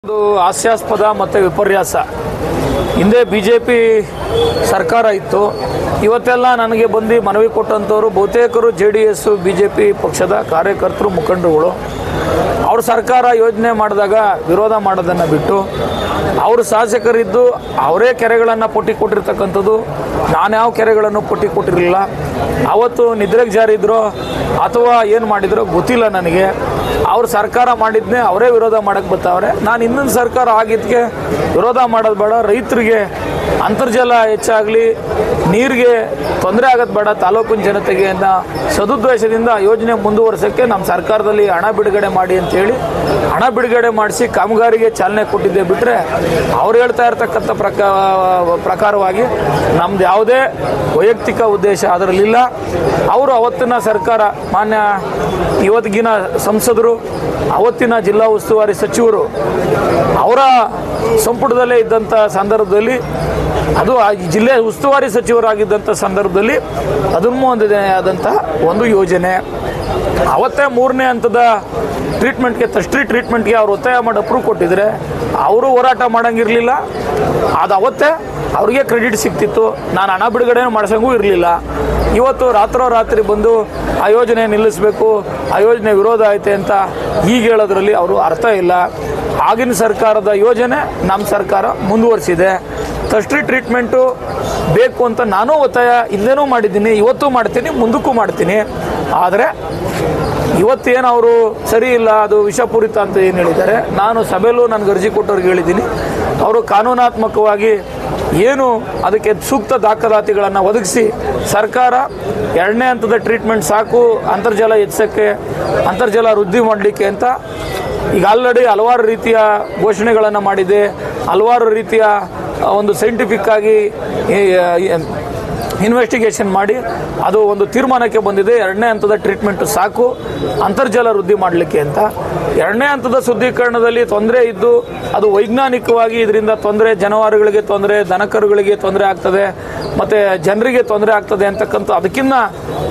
ಒಂದು ಹಾಸ್ಯಾಸ್ಪದ ಮತ್ತು ವಿಪರ್ಯಾಸ. ಹಿಂದೆ ಬಿಜೆಪಿ ಸರ್ಕಾರ ಇತ್ತು. ಇವತ್ತೆಲ್ಲ ನನಗೆ ಬಂದು ಮನವಿ ಕೊಟ್ಟಂಥವರು ಬಹುತೇಕರು JDS ಬಿಜೆಪಿ ಪಕ್ಷದ ಕಾರ್ಯಕರ್ತರು, ಮುಖಂಡರುಗಳು. ಅವ್ರ ಸರ್ಕಾರ ಯೋಜನೆ ಮಾಡಿದಾಗ ವಿರೋಧ ಮಾಡೋದನ್ನು ಬಿಟ್ಟು ಅವರು ಶಾಸಕರಿದ್ದು ಅವರೇ ಕೆರೆಗಳನ್ನು ಪಟ್ಟಿ ಕೊಟ್ಟಿರ್ತಕ್ಕಂಥದ್ದು. ನಾನು ಯಾವ ಕೆರೆಗಳನ್ನು ಪಟ್ಟಿ ಕೊಟ್ಟಿರಲಿಲ್ಲ. ಅವತ್ತು ನಿದ್ರೆಗೆ ಜಾರಿದ್ರೋ ಅಥವಾ ಏನು ಮಾಡಿದ್ರೋ ಗೊತ್ತಿಲ್ಲ ನನಗೆ. ಅವ್ರ ಸರ್ಕಾರ ಮಾಡಿದ್ನೇ ಅವರೇ ವಿರೋಧ ಮಾಡೋಕ್ಕೆ ಬರ್ತಾವ್ರೆ. ನಾನು ಇನ್ನೊಂದು ಸರ್ಕಾರ ಆಗಿದ್ದಕ್ಕೆ ವಿರೋಧ ಮಾಡೋದು ಬೇಡ, ರೈತರಿಗೆ ಅಂತರ್ಜಲ ಹೆಚ್ಚಾಗಲಿ, ನೀರಿಗೆ ತೊಂದರೆ ಆಗೋದು ಬೇಡ ತಾಲೂಕಿನ ಜನತೆಗೆ ಅನ್ನೋ ಸದುದ್ದೇಶದಿಂದ ಯೋಜನೆ ಮುಂದುವರ್ಸೋಕ್ಕೆ ನಮ್ಮ ಸರ್ಕಾರದಲ್ಲಿ ಹಣ ಬಿಡುಗಡೆ ಮಾಡಿ ಅಂತೇಳಿ ಹಣ ಬಿಡುಗಡೆ ಮಾಡಿಸಿ ಕಾಮಗಾರಿಗೆ ಚಾಲನೆ ಕೊಟ್ಟಿದ್ದೆ. ಬಿಟ್ಟರೆ ಅವ್ರು ಹೇಳ್ತಾ ಇರ್ತಕ್ಕಂಥ ಪ್ರಕಾರವಾಗಿ ನಮ್ದು ಯಾವುದೇ ವೈಯಕ್ತಿಕ ಉದ್ದೇಶ ಅದರಲ್ಲಿಲ್ಲ. ಅವರು ಅವತ್ತಿನ ಸರ್ಕಾರ, ಮಾನ್ಯ ಇವತ್ತಿಗಿನ ಸಂಸದರು, ಅವತ್ತಿನ ಜಿಲ್ಲಾ ಉಸ್ತುವಾರಿ ಸಚಿವರು ಅವರ ಸಂಪುಟದಲ್ಲೇ ಇದ್ದಂಥ ಸಂದರ್ಭದಲ್ಲಿ, ಅದು ಆ ಜಿಲ್ಲೆ ಉಸ್ತುವಾರಿ ಸಚಿವರಾಗಿದ್ದಂಥ ಸಂದರ್ಭದಲ್ಲಿ 13ನೇ ಆದಂಥ ಒಂದು ಯೋಜನೆ. ಅವತ್ತೇ 3ನೇ ಹಂತದ ಟ್ರೀಟ್ಮೆಂಟ್ಗೆ, ತಷ್ಟ್ರಿ ಟ್ರೀಟ್ಮೆಂಟ್ಗೆ ಅವ್ರು ಒತ್ತಾಯ ಮಾಡಿ ಅಪ್ರೂವ್ ಕೊಟ್ಟಿದ್ರೆ ಅವರು ಹೋರಾಟ ಮಾಡೋಂಗಿರಲಿಲ್ಲ. ಅದು ಅವತ್ತೇ ಅವ್ರಿಗೆ ಕ್ರೆಡಿಟ್ ಸಿಗ್ತಿತ್ತು. ನಾನು ಹಣ ಬಿಡುಗಡೆ ಮಾಡ್ಸಂಗೂ ಇರಲಿಲ್ಲ. ಇವತ್ತು ರಾತ್ರೋರಾತ್ರಿ ಬಂದು ಆ ಯೋಜನೆ ನಿಲ್ಲಿಸಬೇಕು, ಆ ಯೋಜನೆ ವಿರೋಧ ಐತೆ ಅಂತ ಈಗ ಹೇಳೋದ್ರಲ್ಲಿ ಅವರು ಅರ್ಥ ಇಲ್ಲ. ಆಗಿನ ಸರ್ಕಾರದ ಯೋಜನೆ ನಮ್ಮ ಸರ್ಕಾರ ಮುಂದುವರಿಸಿದೆ. ತಷ್ಟ್ರಿ ಟ್ರೀಟ್ಮೆಂಟು ಬೇಕು ಅಂತ ನಾನು ಒತ್ತಾಯ ಹಿಂದೆನೂ ಮಾಡಿದ್ದೀನಿ, ಇವತ್ತು ಮಾಡ್ತೀನಿ, ಮುಂದಕ್ಕೂ ಮಾಡ್ತೀನಿ. ಆದರೆ ಇವತ್ತೇನು ಅವರು ಸರಿ ಇಲ್ಲ, ಅದು ವಿಷಪೂರಿತ ಅಂತ ಏನು ಹೇಳಿದ್ದಾರೆ. ನಾನು ಸಭೆಯಲ್ಲೂ ನನಗೆ ಅರ್ಜಿ ಕೊಟ್ಟವ್ರಿಗೆ ಹೇಳಿದ್ದೀನಿ, ಅವರು ಕಾನೂನಾತ್ಮಕವಾಗಿ ಏನು ಅದಕ್ಕೆ ಸೂಕ್ತ ದಾಖಲಾತಿಗಳನ್ನು ಒದಗಿಸಿ ಸರ್ಕಾರ 2ನೇ ಹಂತದ ಟ್ರೀಟ್ಮೆಂಟ್ ಸಾಕು ಅಂತರ್ಜಲ ಹೆಚ್ಚೋಕ್ಕೆ, ಅಂತರ್ಜಲ ವೃದ್ಧಿ ಮಾಡಲಿಕ್ಕೆ ಅಂತ ಈಗ ಆಲ್ರೆಡಿ ಹಲವಾರು ರೀತಿಯ ಘೋಷಣೆಗಳನ್ನು ಮಾಡಿದೆ. ಹಲವಾರು ರೀತಿಯ ಒಂದು ಸೈಂಟಿಫಿಕ್ ಆಗಿ ಇನ್ವೆಸ್ಟಿಗೇಷನ್ ಮಾಡಿ ಅದು ಒಂದು ತೀರ್ಮಾನಕ್ಕೆ ಬಂದಿದೆ. 2ನೇ ಹಂತದ ಟ್ರೀಟ್ಮೆಂಟು ಸಾಕು ಅಂತರ್ಜಲ ವೃದ್ಧಿ ಮಾಡಲಿಕ್ಕೆ ಅಂತ. 2ನೇ ಹಂತದ ಶುದ್ಧೀಕರಣದಲ್ಲಿ ತೊಂದರೆ ಇದ್ದು ಅದು ವೈಜ್ಞಾನಿಕವಾಗಿ ಇದರಿಂದ ತೊಂದರೆ, ಜಾನುವಾರುಗಳಿಗೆ ತೊಂದರೆ, ದನಕರುಗಳಿಗೆ ತೊಂದರೆ ಆಗ್ತದೆ, ಮತ್ತು ಜನರಿಗೆ ತೊಂದರೆ ಆಗ್ತದೆ ಅಂತಕ್ಕಂಥ ಅದಕ್ಕಿಂತ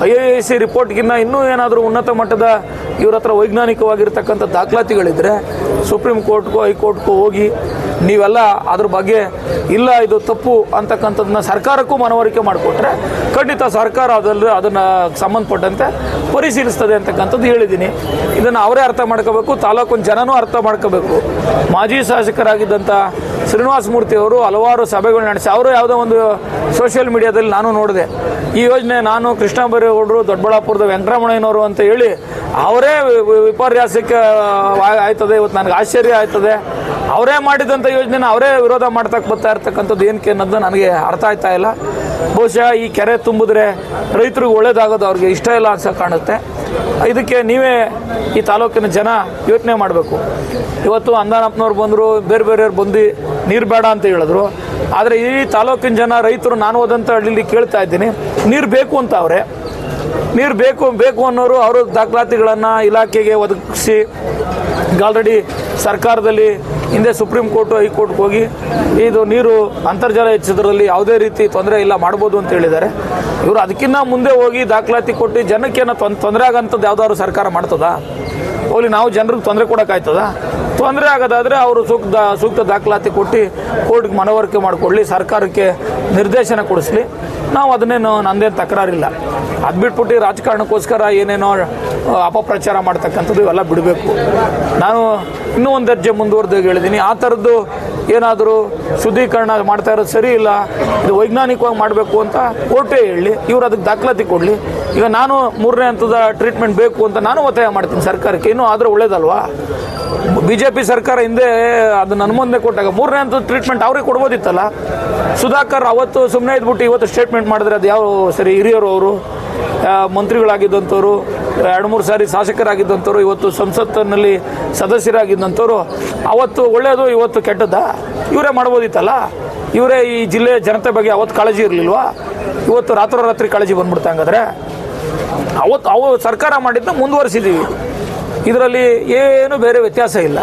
IIC ರಿಪೋರ್ಟ್ಗಿನ್ನ ಇನ್ನೂ ಏನಾದರೂ ಉನ್ನತ ಮಟ್ಟದ ಇವ್ರ ಹತ್ರ ವೈಜ್ಞಾನಿಕವಾಗಿರ್ತಕ್ಕಂಥ ದಾಖಲಾತಿಗಳಿದ್ದರೆ ಸುಪ್ರೀಂ ಕೋರ್ಟ್ಗೂ ಹೈಕೋರ್ಟ್ಗೂ ಹೋಗಿ ನೀವೆಲ್ಲ ಅದ್ರ ಬಗ್ಗೆ ಇಲ್ಲ ಇದು ತಪ್ಪು ಅಂತಕ್ಕಂಥದ್ದನ್ನ ಸರ್ಕಾರಕ್ಕೂ ಮನವರಿಕೆ ಮಾಡಿಕೊಟ್ರೆ ಖಂಡಿತ ಸರ್ಕಾರ ಅದನ್ನು ಸಂಬಂಧಪಟ್ಟಂತೆ ಪರಿಶೀಲಿಸ್ತದೆ ಅಂತಕ್ಕಂಥದ್ದು ಹೇಳಿದ್ದೀನಿ. ಇದನ್ನು ಅವರೇ ಅರ್ಥ ಮಾಡ್ಕೋಬೇಕು, ತಾಲೂಕಿನ ಜನನೂ ಅರ್ಥ ಮಾಡ್ಕೋಬೇಕು. ಮಾಜಿ ಶಾಸಕರಾಗಿದ್ದಂಥ ಶ್ರೀನಿವಾಸ ಮೂರ್ತಿ ಅವರು ಹಲವಾರು ಸಭೆಗಳು ನಡೆಸಿ, ಅವರು ಯಾವುದೋ ಒಂದು ಸೋಷಿಯಲ್ ಮೀಡಿಯಾದಲ್ಲಿ ನಾನು ನೋಡಿದೆ, ಈ ಯೋಜನೆ ನಾನು ಕೃಷ್ಣ ಬೈರೇಗೌಡರು, ದೊಡ್ಡಬಳ್ಳಾಪುರದ ವೆಂಕಟರಮಣಯ್ಯನವರು ಅಂತ ಹೇಳಿ ಅವರೇ ವಿಪರ್ಯಾಸಕ್ಕೆ ಆಯ್ತದೆ. ಇವತ್ತು ನನಗೆ ಆಶ್ಚರ್ಯ ಆಯ್ತದೆ, ಅವರೇ ಮಾಡಿದಂಥ ಯೋಜನೆನ ಅವರೇ ವಿರೋಧ ಮಾಡ್ತಕ್ಕೆ ಬರ್ತಾ ಇರ್ತಕ್ಕಂಥದ್ದು ಏನಕ್ಕೆ ಅನ್ನೋದು ನನಗೆ ಅರ್ಥ ಆಯ್ತಾ ಇಲ್ಲ. ಬಹುಶಃ ಈ ಕೆರೆ ತುಂಬಿದ್ರೆ ರೈತರಿಗೆ ಒಳ್ಳೇದಾಗೋದು ಅವ್ರಿಗೆ ಇಷ್ಟ ಇಲ್ಲ ಅನ್ಸೋ ಕಾಣುತ್ತೆ. ಇದಕ್ಕೆ ನೀವೇ ಈ ತಾಲೂಕಿನ ಜನ ಯೋಚನೆ ಮಾಡಬೇಕು. ಇವತ್ತು ಅಂದಾನಪ್ಪನವ್ರು ಬಂದರು, ಬೇರೆ ಬೇರೆಯವ್ರು ಬಂದು ನೀರು ಬೇಡ ಅಂತ ಹೇಳಿದ್ರು. ಆದರೆ ಈ ತಾಲೂಕಿನ ಜನ ರೈತರು, ನಾನು ಹೋದಂಥ ಹಳ್ಳಿಲಿ ಕೇಳ್ತಾ ಇದ್ದೀನಿ, ನೀರು ಬೇಕು ಅಂತ ಅವರೇ, ನೀರು ಬೇಕು ಅನ್ನೋರು ಅವರು ದಾಖಲಾತಿಗಳನ್ನು ಇಲಾಖೆಗೆ ಒದಗಿಸಿ ಈಗ ಆಲ್ರೆಡಿ ಸರ್ಕಾರದಲ್ಲಿ ಹಿಂದೆ ಸುಪ್ರೀಂ ಕೋರ್ಟು ಹೈಕೋರ್ಟ್ಗೆ ಹೋಗಿ ಇದು ನೀರು ಅಂತರ್ಜಲ ಹೆಚ್ಚೋದ್ರಲ್ಲಿ ಯಾವುದೇ ರೀತಿ ತೊಂದರೆ ಇಲ್ಲ ಮಾಡ್ಬೋದು ಅಂತ ಹೇಳಿದ್ದಾರೆ. ಇವರು ಅದಕ್ಕಿಂತ ಮುಂದೆ ಹೋಗಿ ದಾಖಲಾತಿ ಕೊಟ್ಟು ಜನಕ್ಕೇನೋ ತೊಂದರೆ ಆಗೋಂಥದ್ದು ಯಾವುದಾದ್ರು ಸರ್ಕಾರ ಮಾಡ್ತದಾ? ಹೋಗ್ಲಿ, ನಾವು ಜನರಿಗೆ ತೊಂದರೆ ಕೊಡೋಕ್ಕಾಯ್ತದ? ತೊಂದರೆ ಆಗೋದಾದರೆ ಅವರು ಸೂಕ್ತ ದಾಖಲಾತಿ ಕೊಟ್ಟು ಕೋರ್ಟ್ಗೆ ಮನವರಿಕೆ ಮಾಡಿಕೊಡ್ಲಿ, ಸರ್ಕಾರಕ್ಕೆ ನಿರ್ದೇಶನ ಕೊಡಿಸ್ಲಿ. ನಾವು ಅದನ್ನೇನು ನಂದೇನು ತಕರಾರಿಲ್ಲ. ಅದು ಬಿಟ್ಬಿಟ್ಟು ರಾಜಕಾರಣಕ್ಕೋಸ್ಕರ ಏನೇನೋ ಅಪಪ್ರಚಾರ ಮಾಡ್ತಕ್ಕಂಥದ್ದು ಇವೆಲ್ಲ ಬಿಡಬೇಕು. ನಾನು ಇನ್ನೂ ಒಂದು ದರ್ಜೆ ಮುಂದುವರೆದು ಹೇಳಿದ್ದೀನಿ, ಆ ಥರದ್ದು ಏನಾದರೂ ಶುದ್ಧೀಕರಣ ಮಾಡ್ತಾ ಇರೋದು ಸರಿ ಇಲ್ಲ, ಇದು ವೈಜ್ಞಾನಿಕವಾಗಿ ಮಾಡಬೇಕು ಅಂತ ಕೋರ್ಟೇ ಹೇಳಿ, ಇವರು ಅದಕ್ಕೆ ದಾಖಲಾತಿ ಕೊಡಲಿ. ಈಗ ನಾನು 3ನೇ ಹಂತದ ಟ್ರೀಟ್ಮೆಂಟ್ ಬೇಕು ಅಂತ ನಾನು ಒತ್ತಾಯ ಮಾಡ್ತೀನಿ ಸರ್ಕಾರಕ್ಕೆ. ಇನ್ನೂ ಆದರೆ ಒಳ್ಳೇದಲ್ವಾ? BJP ಸರ್ಕಾರ ಹಿಂದೆ ಅದನ್ನು ಅನುಮೋದನೆ ಕೊಟ್ಟಾಗ 3ನೇ ಹಂತದ ಟ್ರೀಟ್ಮೆಂಟ್ ಅವ್ರಿಗೆ ಕೊಡ್ಬೋದಿತ್ತಲ್ಲ. ಸುಧಾಕರ್ ಅವತ್ತು ಸುಮ್ಮನೆ ಇದ್ಬಿಟ್ಟು ಇವತ್ತು ಸ್ಟೇಟ್ಮೆಂಟ್ ಮಾಡಿದ್ರೆ ಅದು ಯಾವ ಸರಿ? ಹಿರಿಯರು, ಅವರು ಮಂತ್ರಿಗಳಾಗಿದ್ದಂಥವ್ರು, 2-3 ಸಾರಿ ಶಾಸಕರಾಗಿದ್ದಂಥವ್ರು, ಇವತ್ತು ಸಂಸತ್ತಿನಲ್ಲಿ ಸದಸ್ಯರಾಗಿದ್ದಂಥವ್ರು, ಅವತ್ತು ಒಳ್ಳೆಯದು ಇವತ್ತು ಕೆಟ್ಟದ್ದಾ? ಇವರೇ ಮಾಡ್ಬೋದಿತ್ತಲ್ಲ. ಇವರೇ ಈ ಜಿಲ್ಲೆಯ ಜನತೆ ಬಗ್ಗೆ ಅವತ್ತು ಕಾಳಜಿ ಇರಲಿಲ್ವಾ? ಇವತ್ತು ರಾತ್ರೋರಾತ್ರಿ ಕಾಳಜಿ ಬಂದ್ಬಿಡ್ತಾ ಹಂಗಾದ್ರೆ? ಅವತ್ತು ಸರ್ಕಾರ ಮಾಡಿದ್ದು ಮುಂದುವರಿಸಿದ್ದೀವಿ, ಇದರಲ್ಲಿ ಏನು ಬೇರೆ ವ್ಯತ್ಯಾಸ ಇಲ್ಲ.